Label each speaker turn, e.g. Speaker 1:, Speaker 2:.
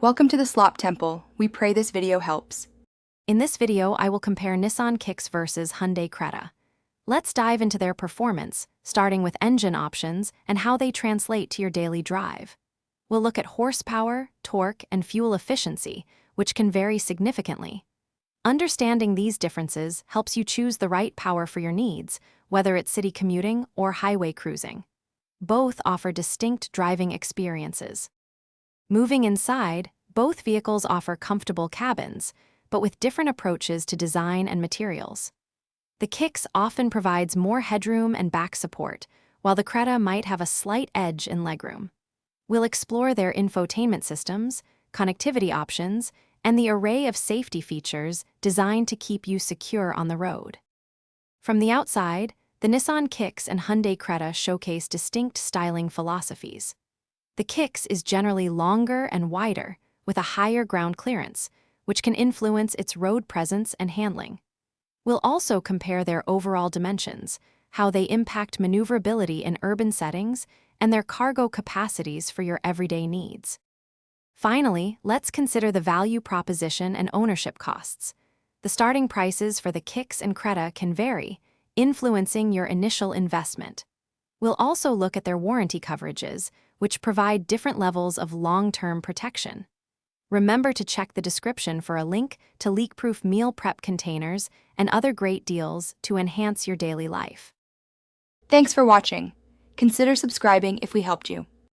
Speaker 1: Welcome to the Slop Temple. We pray this video helps.
Speaker 2: In this video, I will compare Nissan Kicks versus Hyundai Creta. Let's dive into their performance, starting with engine options and how they translate to your daily drive. We'll look at horsepower, torque, and fuel efficiency, which can vary significantly. Understanding these differences helps you choose the right power for your needs, whether it's city commuting or highway cruising. Both offer distinct driving experiences. Moving inside, both vehicles offer comfortable cabins, but with different approaches to design and materials. The Kicks often provides more headroom and back support, while the Creta might have a slight edge in legroom. We'll explore their infotainment systems, connectivity options, and the array of safety features designed to keep you secure on the road. From the outside, the Nissan Kicks and Hyundai Creta showcase distinct styling philosophies. The Kicks is generally longer and wider, with a higher ground clearance, which can influence its road presence and handling. We'll also compare their overall dimensions, how they impact maneuverability in urban settings, and their cargo capacities for your everyday needs. Finally, let's consider the value proposition and ownership costs. The starting prices for the Kicks and Creta can vary, influencing your initial investment. We'll also look at their warranty coverages, which provide different levels of long-term protection. Remember to check the description for a link to leak-proof meal prep containers and other great deals to enhance your daily life.
Speaker 1: Thanks for watching. Consider subscribing if we helped you.